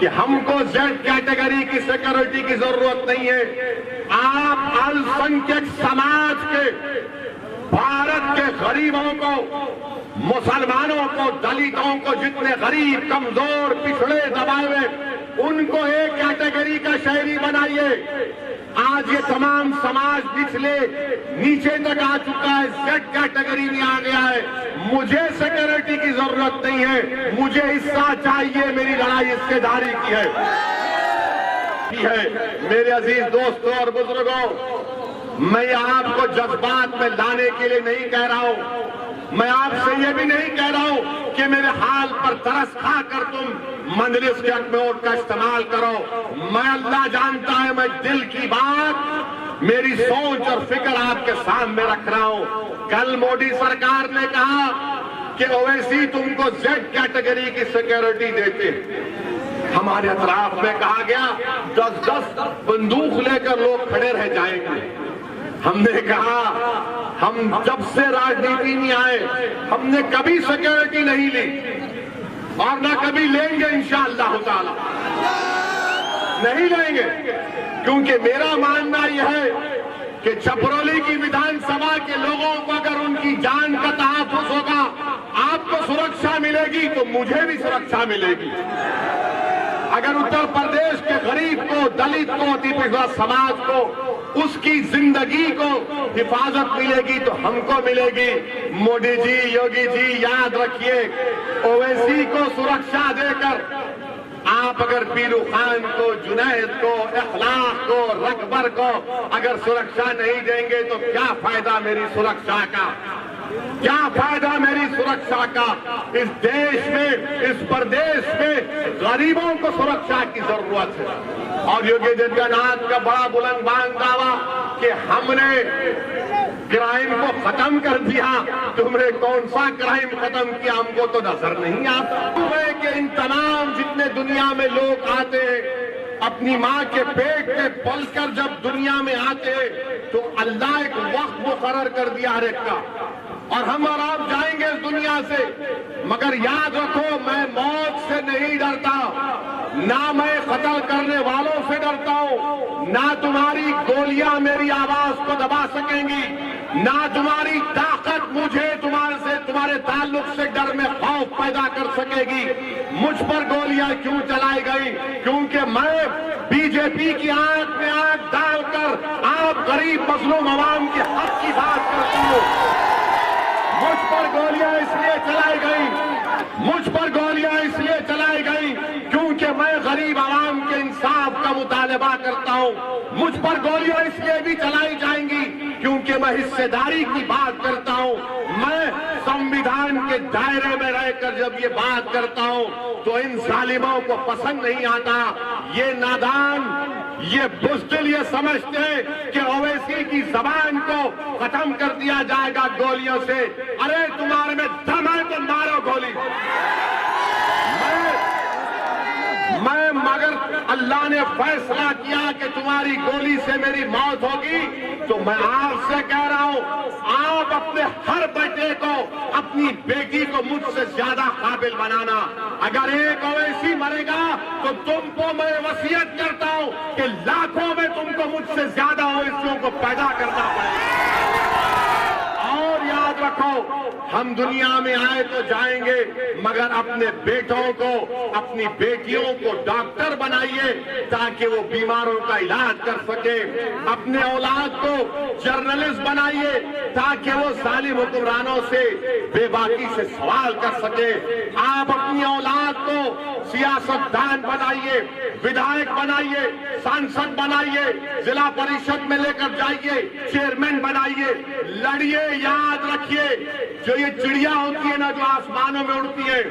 कि हमको Z category की सिक्योरिटी की जरूरत नहीं है। आप अल्पसंख्यक समाज के, भारत के गरीबों को, मुसलमानों को, दलितों को, जितने गरीब, कमजोर, पिछड़े, दबाए, उनको एक कैटेगरी का शहरी बनाइए। आज ये तमाम समाज निचले नीचे तक आ चुका है, जेड कैटेगरी में आ गया है। मुझे सिक्योरिटी की जरूरत नहीं है, मुझे हिस्सा चाहिए। मेरी लड़ाई हिस्सेदारी की है। मेरे अजीज दोस्तों और बुजुर्गों, मैं आपको जज्बात में लाने के लिए नहीं कह रहा हूं। मैं आपसे ये भी नहीं कह रहा हूं कि मेरे हाल पर तरस खाकर तुम मंजलिस के हक में वोट का इस्तेमाल करो। मैं, अल्लाह जानता है, मैं दिल की बात, मेरी सोच और फिक्र आपके सामने रख रहा हूं। कल मोदी सरकार ने कहा कि ओवैसी तुमको जेड कैटेगरी की सिक्योरिटी देते। हमारे अतराफ में कहा गया 10-10 बंदूक लेकर लोग खड़े रह जाएंगे। हमने कहा हम जब से राजनीति में आए हमने कभी सिक्योरिटी नहीं ली और न कभी लेंगे, इंशाअल्लाह ताला नहीं लेंगे। क्योंकि मेरा मानना यह है कि छपरौली की विधानसभा के लोगों को अगर उनकी जान का तहफ़्फ़ुज़ होगा, आपको सुरक्षा मिलेगी तो मुझे भी सुरक्षा मिलेगी। अगर उत्तर प्रदेश के गरीब को, दलित को, पिछड़ा समाज को, उसकी जिंदगी को हिफाजत मिलेगी तो हमको मिलेगी। मोदी जी, योगी जी, याद रखिए, ओवैसी को सुरक्षा देकर आप अगर पीरू खान को, जुनैद को, इखलाक को, रकबर को अगर सुरक्षा नहीं देंगे तो क्या फायदा मेरी सुरक्षा का? क्या फायदा मेरी सुरक्षा का? इस देश में, इस प्रदेश में गरीबों को सुरक्षा की जरूरत है। और योगी आदित्यनाथ का बड़ा बुलंदबान दावा कि हमने क्राइम को खत्म कर दिया। तुमने कौन सा क्राइम खत्म किया? हमको तो नजर नहीं आता कि इन तमाम जितने दुनिया में लोग आते हैं, अपनी माँ के पेट में पलकर जब दुनिया में आते हैं तो अल्लाह एक वक्त मुकर्रर कर दिया हर एक का, और हम और आप जाएंगे इस दुनिया से। मगर याद रखो, मैं मौत से नहीं डरता, ना मैं कत्ल करने वालों से डरता हूं, ना तुम्हारी गोलियां मेरी आवाज को दबा सकेंगी, ना तुम्हारी ताकत मुझे तुम्हारे ताल्लुक से डर में खौफ पैदा कर सकेगी। मुझ पर गोलियां क्यों चलाई गई? क्योंकि मैं बीजेपी की आंख में आंख डालकर आप गरीब मजलूम अवाम के हक की बात करता हूं। मुझ पर गोलियां इसलिए चलाई गई, मुझ पर गोलियां इसलिए चलाई गई क्योंकि मैं गरीब आवाम के इंसाफ का मुतालबा करता हूं। मुझ पर गोलियां इसलिए भी चलाई जाएंगी क्योंकि मैं हिस्सेदारी की बात करता हूं। मैं संविधान के दायरे में रहकर जब ये बात करता हूं तो इन जालिमों को पसंद नहीं आता। ये नादान, ये बुज़दिल ये समझते हैं कि ओवैसी की जबान को खत्म कर दिया जाएगा गोलियों से। अरे तुम्हारे में दम है तो मारो गोली। मैं मगर अल्लाह ने फैसला किया कि तुम्हारी गोली से मेरी मौत होगी तो मैं आपसे कह रहा हूं, आप अपने हर बेटे को, अपनी बेटी को मुझसे ज्यादा काबिल बनाना। अगर एक ओवैसी मरेगा तो तुमको मैं वसीयत करता हूं कि लाखों में तुमको मुझसे ज्यादा ओवैसियों को पैदा करना पड़ेगा। और याद रखो, हम दुनिया में आए तो जाएंगे, मगर अपने बेटों को, अपनी बेटियों को डॉक्टर बनाइए ताकि वो बीमारों का इलाज कर सके। अपने औलाद को जर्नलिस्ट बनाइए ताकि वो जालिम हुक्मरानों से बेबाकी से सवाल कर सके। आप अपनी औलाद को सियासतदान बनाइए, विधायक बनाइए, सांसद बनाइए, जिला परिषद में लेकर जाइए, चेयरमैन बनाइए, लड़िए। याद रखिए, जो ये चिड़िया होती है ना, जो आसमानों में उड़ती है,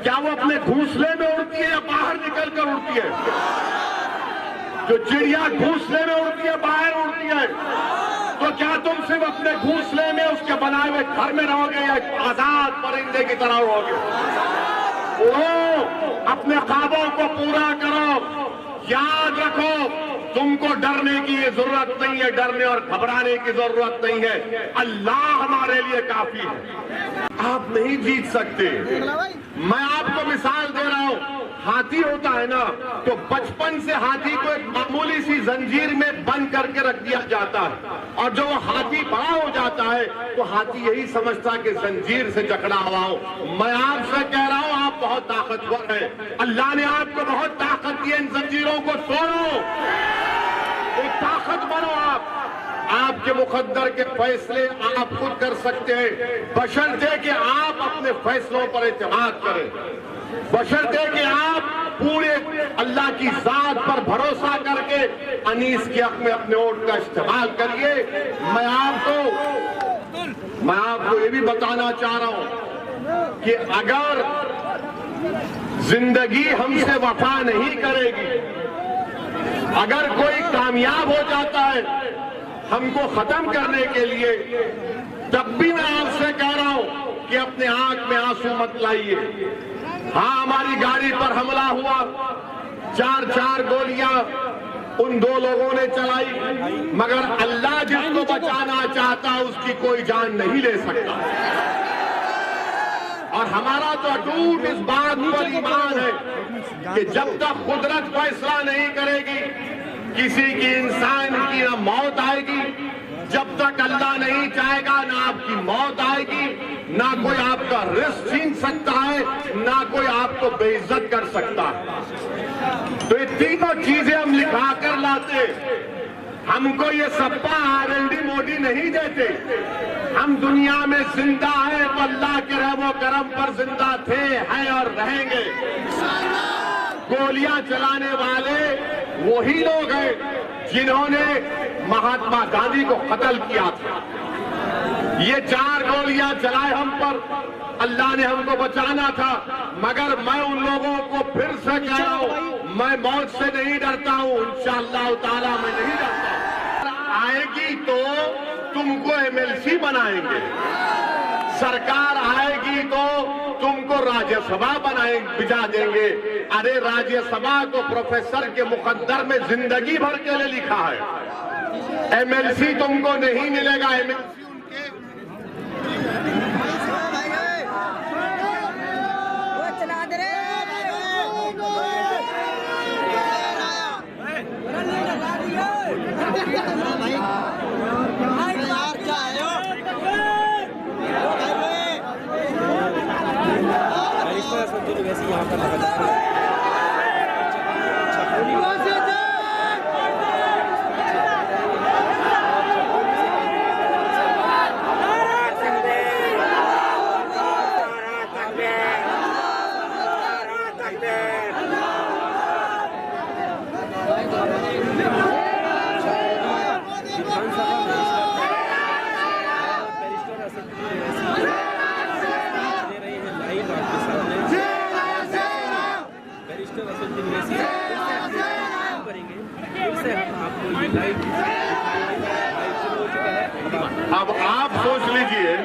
क्या वो अपने घोंसले में उड़ती है या बाहर निकलकर उड़ती है? जो चिड़िया घोंसले में उड़ती है, बाहर उड़ती है, तो क्या तुम सिर्फ अपने घोंसले में, उसके बनाए हुए घर में रहोगे या आजाद परिंदे की तरह रहोगे? उड़ो, अपने ख्वाबों को पूरा करो। याद रखो, तुमको डरने की जरूरत नहीं है, डरने और घबराने की जरूरत नहीं है। अल्लाह हमारे लिए काफी है। आप नहीं जीत सकते। मैं आपको मिसाल दे रहा हूं, हाथी होता है ना, तो बचपन से हाथी को एक मामूली सी जंजीर में बंद करके रख दिया जाता है, और जब वो हाथी बड़ा हो जाता है तो हाथी यही समझता है कि जंजीर से जकड़ा हुआ हो। मैं आपसे कह रहा हूं, आप बहुत ताकतवर हैं, अल्लाह ने आपको बहुत ताकत दी है, इन जंजीरों को तोड़ो, एक ताकत बनो। आपके मुकद्दर के फैसले आप खुद कर सकते हैं, बशर्ते कि आप अपने फैसलों पर एतमाद करें, बशर्ते कि आप पूरे अल्लाह की जात पर भरोसा करके अनीस के हक में अपने वोट का इस्तेमाल करिए। मैं आपको ये भी बताना चाह रहा हूं कि अगर जिंदगी हमसे वफा नहीं करेगी, अगर कोई कामयाब हो जाता है हमको खत्म करने के लिए, तब भी मैं आपसे कह रहा हूं कि अपने आंख में आंसू मत लाइए। हाँ, हमारी गाड़ी पर हमला हुआ, 4 गोलियां उन 2 लोगों ने चलाई, मगर अल्लाह जिसको बचाना चाहता उसकी कोई जान नहीं ले सकता। और हमारा तो अटूट इस बात पर ईमान है कि जब तक कुदरत फैसला नहीं करेगी, किसी की इंसान की ना मौत आएगी, जब तक अल्लाह नहीं चाहेगा ना आपकी मौत आएगी, ना कोई आपका रिस्क छीन सकता है, ना कोई आपको बेइज्जत कर सकता है। तो ये तीनों चीजें हम लिखा कर लाते, हमको ये सप्पा आरएलडी मोदी नहीं देते। हम दुनिया में जिंदा है तो अल्लाह के रहमो करम पर जिंदा थे, हैं और रहेंगे। गोलियां चलाने वाले वही लोग हैं जिन्होंने महात्मा गांधी को कत्ल किया था। ये 4 गोलियां चलाए हम पर, अल्लाह ने हमको बचाना था, मगर मैं उन लोगों को फिर से कह रहा हूं, मैं मौत से नहीं डरता हूं, इंशाअल्लाह ताला मैं नहीं डरता। आएगी तो तुमको एमएलसी बनाएंगे, सरकार आएगी तो तुमको राज्यसभा बिठा देंगे। अरे राज्यसभा तो प्रोफेसर के मुकद्दर में जिंदगी भर के लिए लिखा है, एमएलसी तुमको नहीं मिलेगा। एमएलसी वैसे यहाँ पर लगा अब आप सोच लीजिए,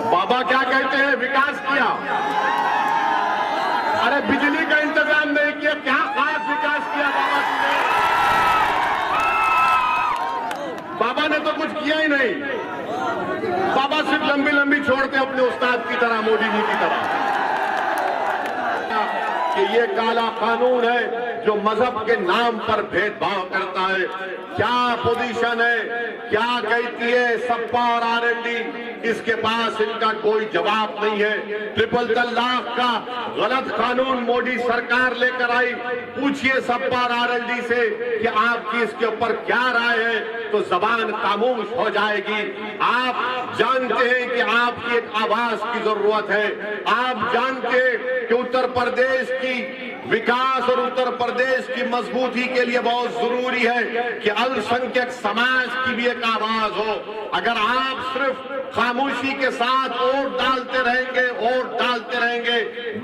बाबा क्या कहते हैं, विकास किया। अरे बिजली का इंतजाम नहीं किया, क्या खास विकास किया बाबा ने तो कुछ किया ही नहीं। बाबा सिर्फ लंबी लंबी छोड़ते अपने उस्ताद की तरह, मोदी जी की तरह, कि ये काला कानून है जो मजहब के नाम पर भेदभाव करता है। क्या पोजीशन है, क्या कहती है सपा और आरएलडी, इसके पास इनका कोई जवाब नहीं है। ट्रिपल तलाक का गलत कानून मोदी सरकार लेकर आई, पूछिए सपा और आरएलडी से कि आपकी इसके ऊपर क्या राय है, तो जबान खामोश हो जाएगी। आप जानते हैं कि आपकी एक आवाज की जरूरत है। आप जानते हैं कि उत्तर प्रदेश की विकास और उत्तर प्रदेश की मजबूती के लिए बहुत जरूरी है कि अल्पसंख्यक समाज की भी एक आवाज हो। अगर आप सिर्फ खामोशी के साथ वोट डालते रहेंगे,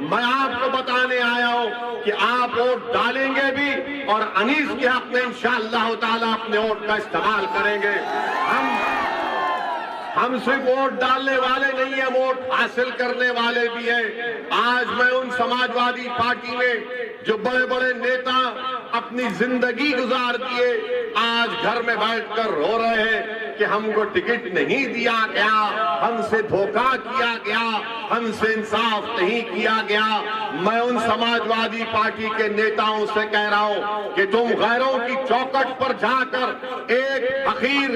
मैं आपको बताने आया हूं कि आप वोट डालेंगे भी और अनीस के हक में इंशाअल्लाह ताला अपने वोट का इस्तेमाल करेंगे। हम सिर्फ वोट डालने वाले नहीं है, वोट हासिल करने वाले भी हैं। आज मैं उन समाजवादी पार्टी में जो बड़े बड़े नेता अपनी जिंदगी गुजार दिए, आज घर में बैठकर रो रहे हैं कि हमको टिकट नहीं दिया गया, हमसे धोखा किया गया, हमसे इंसाफ नहीं किया गया। मैं उन समाजवादी पार्टी के नेताओं से कह रहा हूं कि तुम गैरों की चौखट पर जाकर एक फकीर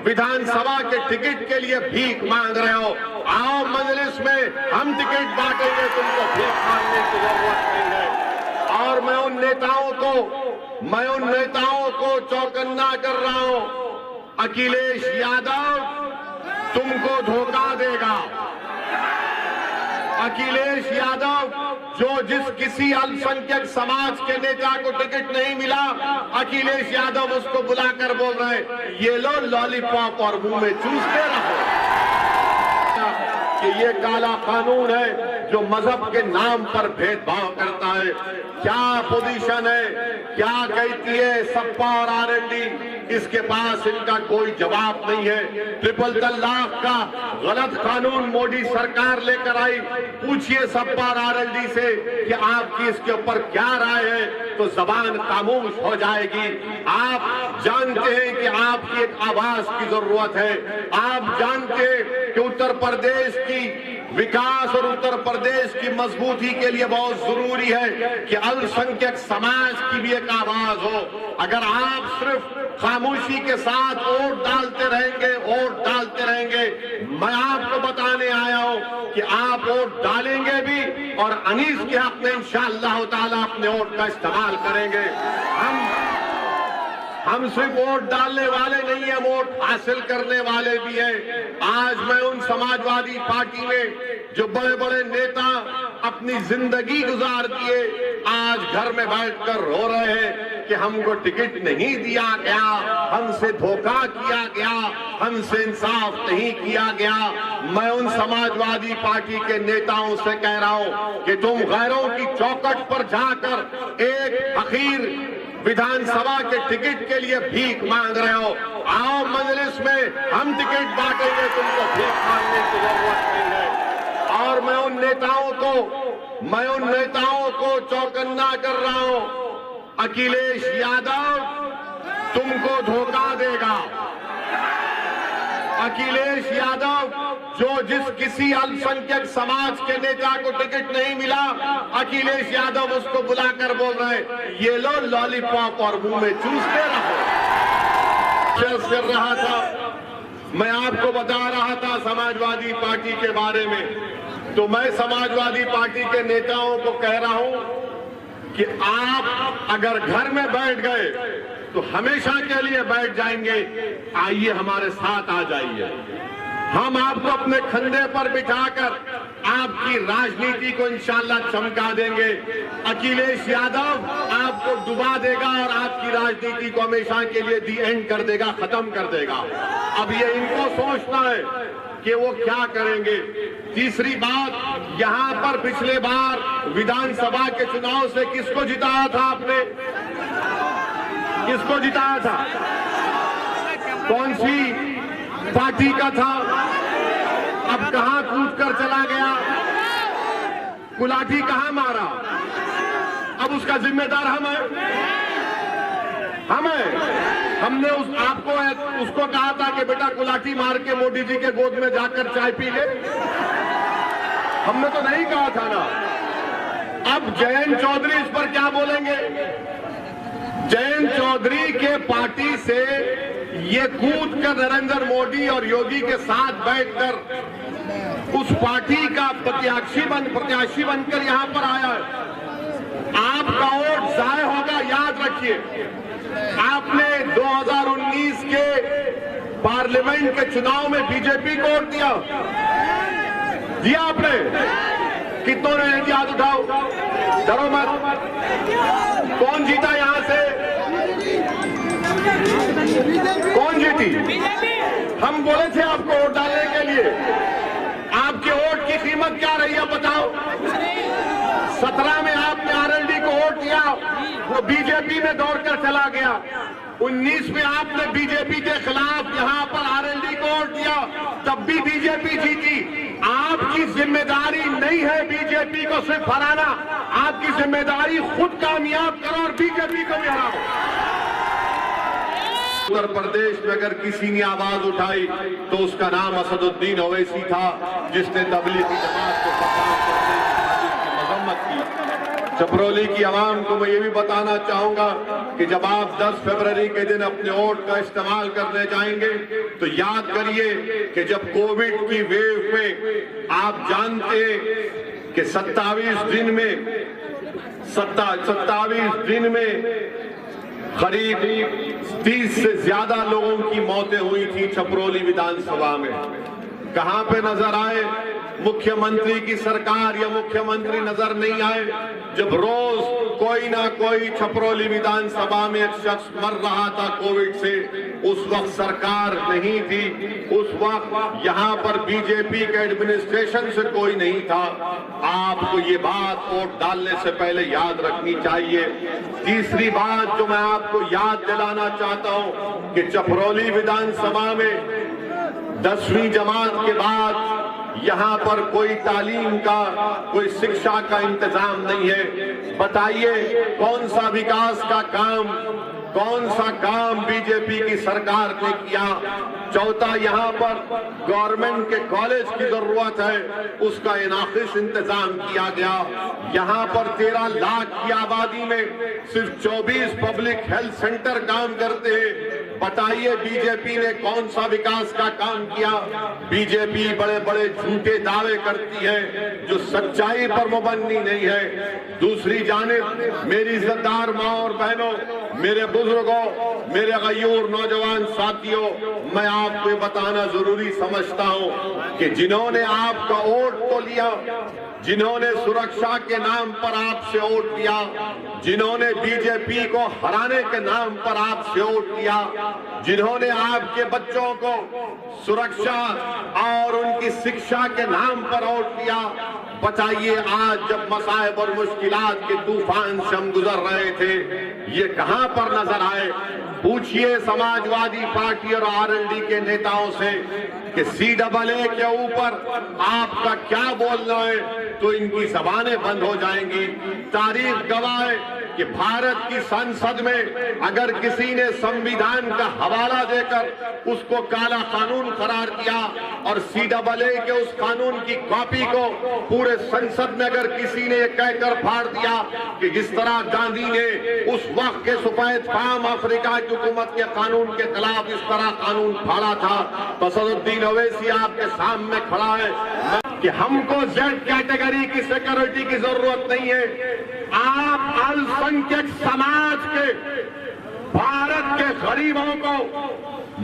विधानसभा के टिकट के लिए भीख मांग रहे हो। आओ मजलिस में हम टिकट बांटेंगे, तुमको भीख मांगने की जरूरत नहीं है। और मैं उन नेताओं को चौकन्ना कर रहा हूं, अखिलेश यादव तुमको धोखा देगा। अखिलेश यादव जिस किसी अल्पसंख्यक समाज के नेता को टिकट नहीं मिला, अखिलेश यादव उसको बुलाकर बोल रहे हैं ये लो लॉलीपॉप और मुंह में चूसते रहो। कि ये काला कानून है जो मजहब के नाम पर भेदभाव करता है। क्या पोजीशन है, क्या कहती है सपा और आरएलडी, इसके पास इनका कोई जवाब नहीं है। ट्रिपल तलाक का गलत कानून मोदी सरकार लेकर आई, पूछिए सपा और आरएलडी से कि आपकी इसके ऊपर क्या राय है, तो जबान खामोश हो जाएगी। आप जानते हैं कि आपकी एक आवाज की जरूरत है। आप जानते हैं कि उत्तर प्रदेश की विकास और उत्तर प्रदेश की मजबूती के लिए बहुत जरूरी है कि अल्पसंख्यक समाज की भी एक आवाज हो। अगर आप सिर्फ खामोशी के साथ वोट डालते रहेंगे, मैं आपको बताने आया हूं कि आप वोट डालेंगे भी और अनीस के हक में इंशाअल्लाह ताला अपने वोट का इस्तेमाल करेंगे। हम सिर्फ वोट डालने वाले नहीं है, वोट हासिल करने वाले भी हैं। आज मैं उन समाजवादी पार्टी में जो बड़े बड़े नेता अपनी जिंदगी गुजार दिए, आज घर में बैठकर रो रहे हैं कि हमको टिकट नहीं दिया गया, हमसे धोखा किया गया, हमसे इंसाफ नहीं किया गया। मैं उन समाजवादी पार्टी के नेताओं से कह रहा हूं कि तुम गैरों की चौखट पर जाकर एक फकीर विधानसभा के टिकट के लिए भीख मांग रहे हो। आओ मजलिस में हम टिकट बांटेंगे, तुमको भीख मांगने की जरूरत नहीं है। और मैं उन नेताओं को चौकन्ना कर रहा हूं, अखिलेश यादव तुमको धोखा देगा। अखिलेश यादव जिस किसी अल्पसंख्यक समाज के नेता को टिकट नहीं मिला, अखिलेश यादव उसको बुलाकर बोल रहे हैं ये लो लॉलीपॉप और मुंह में चूसते रहो। कर रहा था, मैं आपको बता रहा था समाजवादी पार्टी के बारे में, तो मैं समाजवादी पार्टी के नेताओं को कह रहा हूं कि आप अगर घर में बैठ गए तो हमेशा के लिए बैठ जाएंगे। आइए हमारे साथ आ जाइए, हम आपको अपने कंधे पर बिठाकर आपकी राजनीति को इंशाअल्लाह चमका देंगे। अखिलेश यादव आपको डुबा देगा और आपकी राजनीति को हमेशा के लिए दी एंड कर देगा, खत्म कर देगा। अब ये इनको सोचना है कि वो क्या करेंगे। तीसरी बात, यहां पर पिछले बार विधानसभा के चुनाव से किसको जिताया था आपने? किसको जिताया था? कौन सी पार्टी का था? अब कहां कूद कर चला गया? कुलाठी कहां मारा? अब उसका जिम्मेदार हम हैं। हमने उसको कहा था कि बेटा कुलाठी मार के मोदी जी के गोद में जाकर चाय पी ले, हमने तो नहीं कहा था ना। अब जयंत चौधरी इस पर क्या बोलेंगे? जयंत चौधरी के पार्टी से ये कूद कर नरेंद्र मोदी और योगी के साथ बैठकर उस पार्टी का प्रत्याशी बनकर यहां पर आया है। आपका वोट जाया होगा, याद रखिए। आपने 2019 के पार्लियामेंट के चुनाव में बीजेपी को वोट दिया आपने? कितनों ने याद उठाओ, डरो मत। कौन जीता यहां से? कौन जीती? हम बोले थे आपको वोट डालने के लिए। आपके वोट की कीमत क्या रही है बताओ? 17 में आपने आरएलडी को वोट दिया, वो बीजेपी में दौड़कर चला गया। 19 में आपने बीजेपी के खिलाफ यहां पर आरएलडी को वोट दिया, तब भी बीजेपी जीती। आपकी जिम्मेदारी नहीं है बीजेपी को सिर्फ हराना, आपकी जिम्मेदारी खुद कामयाब करो और बीजेपी को भी हराओ। उत्तर प्रदेश में अगर किसी ने आवाज उठाई तो उसका नाम असदुद्दीन ओवैसी था, जिसने तबलीगी जमात को बदनाम करने की मजम्मत की। छपरौली की आवाम को मैं ये भी बताना चाहूंगा कि जब आप 10 फरवरी के दिन अपने वोट का इस्तेमाल करने जाएंगे तो याद करिए कि जब कोविड की वेव में आप जानते हैं कि 27 दिन में करीब 30 से ज्यादा लोगों की मौतें हुई थी छपरौली विधानसभा में। कहां पे नजर आए मुख्यमंत्री की सरकार या मुख्यमंत्री नजर नहीं आए, जब रोज कोई ना कोई छपरौली विधानसभा में एक शख्स मर रहा था कोविड से, उस वक्त सरकार नहीं थी, उस वक्त यहां पर बीजेपी के एडमिनिस्ट्रेशन से कोई नहीं था। आपको ये बात वोट डालने से पहले याद रखनी चाहिए। तीसरी बात जो मैं आपको याद दिलाना चाहता हूं कि छपरौली विधानसभा में 10वीं जमात के बाद यहां पर कोई तालीम का, कोई शिक्षा का इंतजाम नहीं है। बताइए कौन सा विकास का काम, कौन सा काम बीजेपी की सरकार ने किया। चौथा, यहां पर गवर्नमेंट के कॉलेज की जरूरत है, उसका नाकिस इंतजाम किया गया। यहां पर 13 लाख की आबादी में सिर्फ 24 पब्लिक हेल्थ सेंटर काम करते हैं। बताइए बीजेपी ने कौन सा विकास का काम किया। बीजेपी बड़े बड़े झूठे दावे करती है जो सच्चाई पर मुबन्नी नहीं है। दूसरी जानिब मेरी इज्जतदार माँ और बहनों, मेरे बुजुर्गों, मेरे गयूर नौजवान साथियों, मैं आपको ये बताना जरूरी समझता हूं कि जिन्होंने आपका वोट तो लिया, जिन्होंने सुरक्षा के नाम पर आपसे वोट लिया, जिन्होंने बीजेपी को हराने के नाम पर आपसे वोट लिया, जिन्होंने आपके बच्चों को सुरक्षा और उनकी शिक्षा के नाम पर वोट लिया, बताइए आज जब मसाइब और मुश्किलात के तूफान से हम गुजर रहे थे, ये कहां पर नजर आए। पूछिए समाजवादी पार्टी और आरएलडी के नेताओं से कि CAA के ऊपर आपका क्या बोलना है, तो इनकी जबानें बंद हो जाएंगी। तारीख गवाह है कि भारत की संसद में अगर किसी ने संविधान का हवाला देकर उसको काला कानून करार दिया और CAA के उस कानून की कॉपी को पूरे संसद में अगर किसी ने कहकर फाड़ दिया कि जिस तरह गांधी ने उस वक्त के सफेद फार्म अफ्रीका की हुकूमत के कानून के खिलाफ इस तरह कानून फाड़ा था, तो असदुद्दीन ओवैसी आपके सामने खड़ा है कि हमको Z कैटेगरी की सिक्योरिटी की जरूरत नहीं है। आप अल्पसंख्यक समाज के, भारत के गरीबों को,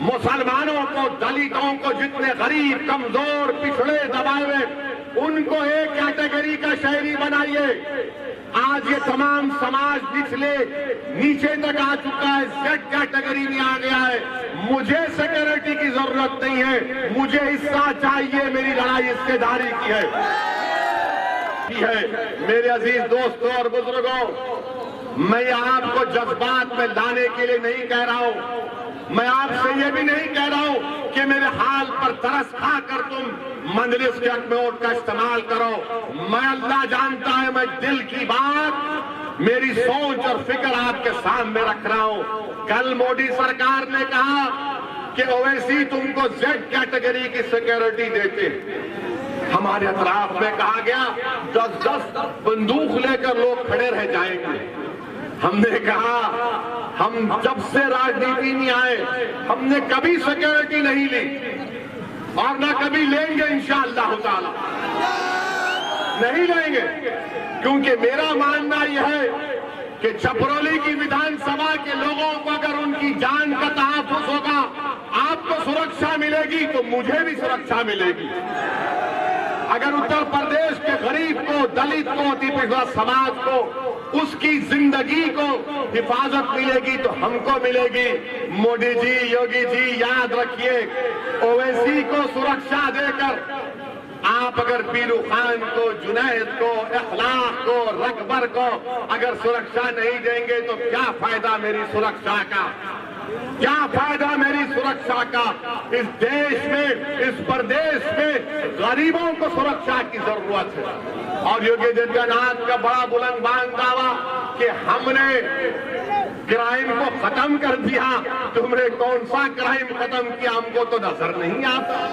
मुसलमानों को, दलितों को, जितने गरीब, कमजोर, पिछड़े, दबाए, उनको एक कैटेगरी का शहरी बनाइए। आज ये तमाम समाज निचले नीचे तक आ चुका है, Z कैटेगरी में आ गया है। मुझे सिक्योरिटी की जरूरत नहीं है, मुझे हिस्सा चाहिए, मेरी लड़ाई हिस्सेदारी की है। मेरे अजीज दोस्तों और बुजुर्गों, मैं आपको जज्बात में लाने के लिए नहीं कह रहा हूं, मैं आपसे ये भी नहीं कह रहा हूं कि मेरे हाल पर तरस खाकर तुम मंजलिस के हक में वोट का इस्तेमाल करो। मैं, अल्लाह जानता है, मैं दिल की बात, मेरी सोच और फिक्र आपके सामने रख रहा हूं। कल मोदी सरकार ने कहा कि ओवैसी तुमको Z कैटेगरी की सिक्योरिटी देते, हमारे अतराफ में कहा गया 10-10 बंदूक लेकर लोग खड़े रह जाएंगे। हमने कहा हम जब से राजनीति में आए हमने कभी सिक्योरिटी नहीं ली और ना कभी लेंगे, इंशाअल्लाह ताला नहीं लेंगे, क्योंकि मेरा मानना यह है कि छपरौली की विधानसभा के लोगों को अगर उनकी जान का तहफ्फुज़ होगा, आपको सुरक्षा मिलेगी तो मुझे भी सुरक्षा मिलेगी। अगर उत्तर प्रदेश के गरीब को, दलित को, पिछड़ा समाज को, उसकी जिंदगी को हिफाजत मिलेगी तो हमको मिलेगी। मोदी जी, योगी जी, याद रखिए, ओवैसी को सुरक्षा देकर आप अगर पीरू खान को, जुनैद को, इखलाक को, रकबर को अगर सुरक्षा नहीं देंगे तो क्या फायदा मेरी सुरक्षा का, क्या फायदा मेरी सुरक्षा का। इस देश में, इस प्रदेश में गरीबों को सुरक्षा की जरूरत है। और योगी आदित्यनाथ का बड़ा बुलंद दावा कि हम हमने क्राइम को खत्म कर दिया, तुमने कौन सा क्राइम खत्म किया हमको तो नजर नहीं आता।